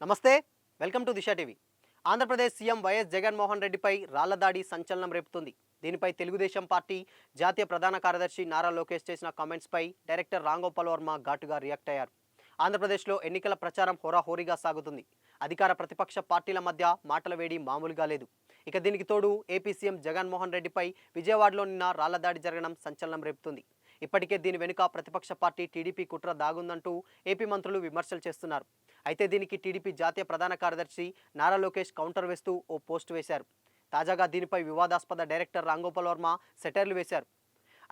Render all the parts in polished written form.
నమస్తే, welcome to Disha TV. Andhra Pradesh CM YS Jaganmohan రెడ్డిపై రాళ్ల దాడి సంచలనం రేపుతుంది. దీనిపై తెలుగుదేశం పార్టీ జాతీయ ప్రధాన కార్యదర్శి నారా లోకేష్ చేసిన కామెంట్స్పై డైరెక్టర్ రామ్ గోపాల్ వర్మ ఘాటుగా రియాక్ట్ అయ్యారు. ఆంధ్రప్రదేశ్లో ఎన్నికల ప్రచారం హోరాహోరీగా సాగుతుంది. అధికార ప్రతిపక్ష పార్టీల మధ్య మాటల వేడి మామూలుగా లేదు. ఇక దీనికి తోడు ఏపీ సీఎం జగన్మోహన్ రెడ్డిపై విజయవాడలో నిన్న రాళ్ల దాడి జరగడం సంచలనం రేపుతుంది. ఇప్పటికే దీని వెనుక ప్రతిపక్ష పార్టీ టీడీపీ కుట్ర దాగుందంటూ ఏపీ మంత్రులు విమర్శలు చేస్తున్నారు. అయితే దీనికి టీడీపీ జాతీయ ప్రధాన కార్యదర్శి నారా లోకేష్ కౌంటర్ వేస్తూ ఓ పోస్ట్ వేశారు. తాజాగా దీనిపై వివాదాస్పద డైరెక్టర్ రామ్ గోపాల్ వర్మ సెటైర్లు వేశారు.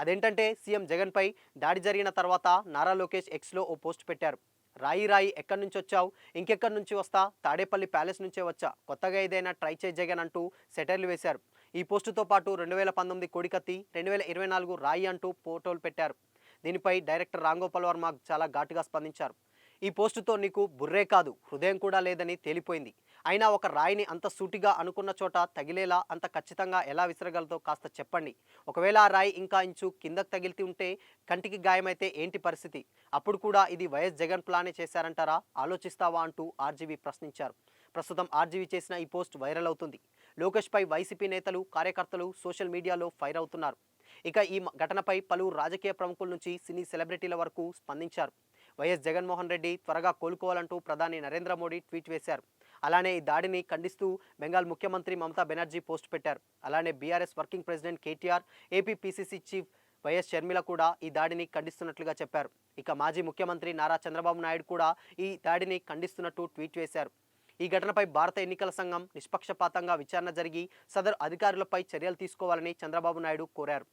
అదేంటంటే సీఎం జగన్పై దాడి జరిగిన తర్వాత నారా లోకేష్ ఎక్స్లో ఓ పోస్ట్ పెట్టారు. రాయి రాయి ఎక్కడి నుంచి వచ్చావు, ఇంకెక్కడి నుంచి వస్తా, తాడేపల్లి ప్యాలెస్ నుంచే వచ్చా, కొత్తగా ఏదైనా ట్రై చేయి జగన్ అంటూ సెటైర్లు వేశారు. ఈ పోస్టుతో పాటు 2019 కోడికత్తి, 2024 రాయి అంటూ ఫోటోలు పెట్టారు. దీనిపై డైరెక్టర్ రామ్ గోపాల్ వర్మ చాలా ఘాటుగా స్పందించారు. ఈ పోస్టుతో నీకు బుర్రే కాదు హృదయం కూడా లేదని తేలిపోయింది. అయినా ఒక రాయిని అంత సూటిగా అనుకున్న చోట తగిలేలా అంత ఖచ్చితంగా ఎలా విసరగలతో కాస్త చెప్పండి. ఒకవేళ ఆ రాయి ఇంకా ఇంచు కిందకు తగిలితే ఉంటే కంటికి గాయమైతే ఏంటి పరిస్థితి? అప్పుడు కూడా ఇది వైఎస్ జగన్ ప్లానే చేశారంటారా? ఆలోచిస్తావా అంటూ ఆర్జీవీ ప్రశ్నించారు. ప్రస్తుతం ఆర్జీవీ చేసిన ఈ పోస్ట్ వైరల్ అవుతుంది. లోకేష్పై వైసీపీ నేతలు, కార్యకర్తలు సోషల్ మీడియాలో ఫైర్ అవుతున్నారు. ఇక ఈ ఘటనపై పలువురు రాజకీయ ప్రముఖుల నుంచి సినీ సెలబ్రిటీల వరకు స్పందించారు. వైఎస్ జగన్మోహన్ రెడ్డి త్వరగా కోలుకోవాలంటూ ప్రధాని నరేంద్ర మోడీ ట్వీట్ వేశారు. అలానే ఈ దాడిని ఖండిస్తూ బెంగాల్ ముఖ్యమంత్రి మమతా బెనర్జీ పోస్ట్ పెట్టారు. అలానే BRS working president KTR, AP PCC chief YS Sharmila కూడా ఈ దాడిని ఖండిస్తున్నట్లుగా చెప్పారు. ఇక మాజీ ముఖ్యమంత్రి నారా చంద్రబాబు నాయుడు కూడా ఈ దాడిని ఖండిస్తున్నట్టు ట్వీట్ వేశారు. ఈ ఘటనపై భారత ఎన్నికల సంఘం నిష్పక్షపాతంగా విచారణ జరిగి సదరు అధికారులపై చర్యలు తీసుకోవాలని చంద్రబాబు నాయుడు కోరారు.